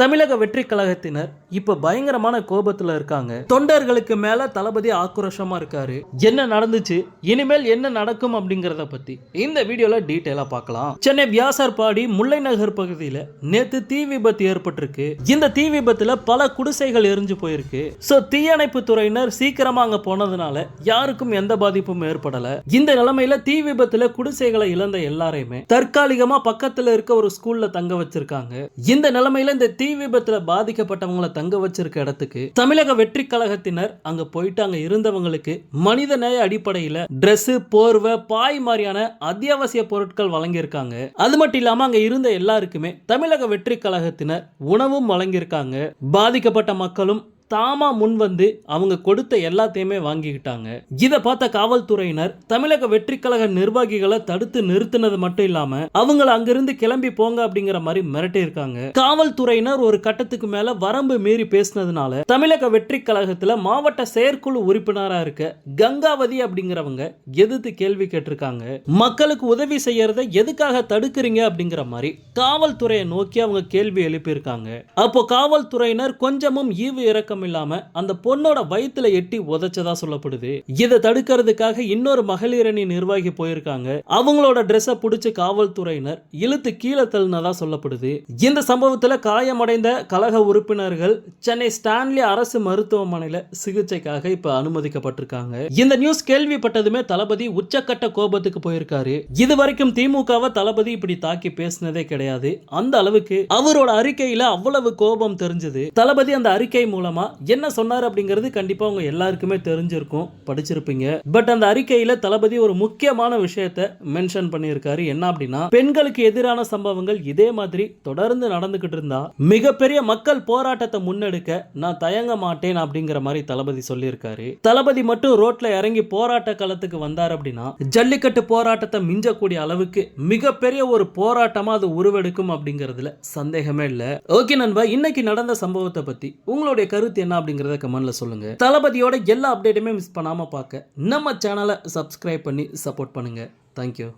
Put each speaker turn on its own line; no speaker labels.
தமிழக வெற்றி கழகத்தினர் இப்ப பயங்கரமான கோபத்துல இருக்காங்க. தொண்டர்களுக்கு மேல தளபதி ஆக்ரோஷமா இருக்காரு. என்ன நடந்துச்சு, இனிமேல் என்ன நடக்கும் அப்படிங்கறத பத்தி இந்த வீடியோல டீடைலா பார்க்கலாம். சென்னை வியாசர்பாடி முல்லை நகர் பகுதியில் நேத்து தீ விபத்து ஏற்பட்டிருக்கு. இந்த தீ விபத்துல பல குடிசைகள் எரிஞ்சு போயிருக்கு. சோ தீயணைப்பு துறையினர் சீக்கிரமா அங்க போனதுனால யாருக்கும் எந்த பாதிப்பும் ஏற்படல. இந்த நிலைமையில தீ விபத்துல குடிசைகளை இழந்த எல்லாரையுமே தற்காலிகமா பக்கத்துல இருக்க ஒரு ஸ்கூல்ல தங்க வச்சிருக்காங்க. இந்த நிலைமையில இந்த தீ விபத்துல பாதிக்கப்பட்டவங்களை தங்க வச்சிருக்க இடத்துக்கு தமிழக வெற்றி கழகத்தினர் அங்க போயிட்டு அங்க இருந்தவங்களுக்கு மனித நேய அடிப்படையில டிரெஸ், போர்வை, பாய் மாதிரியான அத்தியாவசிய பொருட்கள் வழங்கியிருக்காங்க. அது மட்டும் இல்லாம அங்க இருந்த எல்லாருக்குமே தமிழக வெற்றி கழகத்தினர் உணவும் வழங்கியிருக்காங்க. பாதிக்கப்பட்ட மக்களும் தாமா முன் வந்து அவங்க கொடுத்த எல்லாத்தையுமே வாங்கிக்கிட்டாங்க. இதை பார்த்த காவல்துறையினர் தமிழக வெற்றி கழக நிர்வாகிகளை தடுத்து நிறுத்தினது மட்டும் இல்லாம அவங்கள அங்கிருந்து கிளம்பி போங்க அப்படிங்கிற மாதிரி மிரட்டி இருக்காங்க. காவல்துறையினர் ஒரு கட்டத்துக்கு மேல வரம்பு மீறி பேசினதுனால தமிழக வெற்றி கழகத்துல மாவட்ட செயற்குழு உறுப்பினரா இருக்க கங்காவதி அப்படிங்கிறவங்க எதிர்த்து கேள்வி கேட்டிருக்காங்க. மக்களுக்கு உதவி செய்யறதை எதுக்காக தடுக்கிறீங்க அப்படிங்கிற மாதிரி காவல்துறையை நோக்கி அவங்க கேள்வி எழுப்பியிருக்காங்க. அப்போ காவல்துறையினர் கொஞ்சமும் ஈவு இறக்கம் இல்லாம அந்த பொண்ணோட வயித்துல எட்டி உதைச்சதா சொல்லப்படுது. இதை தடுக்கிறதுக்காக இன்னொரு மகளிரணி நிர்வாகி போயிருக்காங்க. அவங்களோட டிரெஸ்ஸை பிடிச்சு காவல்துறையினர் இழுத்து கீழே தள்ளினதா சொல்லப்படுது. இந்த சம்பவத்துல காயமடைந்த கழக உறுப்பினர்கள் சென்னை ஸ்டான்லி அரசு மருத்துவமனையில சிகிச்சைக்காக இப்ப அனுமதிக்கப்பட்டிருக்காங்க. இந்த நியூஸ் கேள்விப்பட்டதுமே தளபதி உச்சக்கட்ட கோபத்துக்கு போயிருக்காரு. இதுவரைக்கும் திமுகவை தளபதி இப்படி தாக்கி பேசினதே கிடையாது. அந்த அளவுக்கு அவரோட அறிக்கையில அவ்வளவு கோபம் தெரிஞ்சது. தளபதி அந்த அறிக்கை மூலமா என்ன சொன்னார் அப்படிங்கிறது கண்டிப்பா உங்க எல்லாருக்குமே தெரிஞ்சிருக்கும், படிச்சிருப்பீங்க. பட் அந்த அறிக்கையில தளபதி ஒரு முக்கியமான விஷயத்தை மென்ஷன் பண்ணியிருக்காரு. என்ன அப்படின்னா, பெண்களுக்கு எதிரான சம்பவங்கள் இதே மாதிரி தொடர்ந்து நடந்துகிட்டு இருந்தா மிகப்பெரிய மக்கள் போராட்டத்தை முன்னெடுக்க நான் தயங்க மாட்டேன் அப்படிங்கிற மாதிரி தளபதி சொல்லியிருக்காரு. தளபதி மட்டும் ரோட்ல இறங்கி போராட்ட களத்துக்கு வந்தார் அப்படின்னா ஜல்லிக்கட்டு போராட்டத்தை மிஞ்சக்கூடிய அளவுக்கு மிகப்பெரிய ஒரு போராட்டமா அது உருவெடுக்கும் அப்படிங்கிறதுல சந்தேகமே இல்ல. ஓகே நண்பா, இன்னைக்கு நடந்த சம்பவத்தை பத்தி உங்களுடைய கருத்து என்ன அப்படிங்கறத கமெண்ட்ல சொல்லுங்க. தளபதியோட எல்லா அப்டேட்டுமே மிஸ் பண்ணாம பார்க்க நம்ம சேனலை சப்ஸ்கிரைப் பண்ணி சப்போர்ட் பண்ணுங்க. தேங்க்யூ.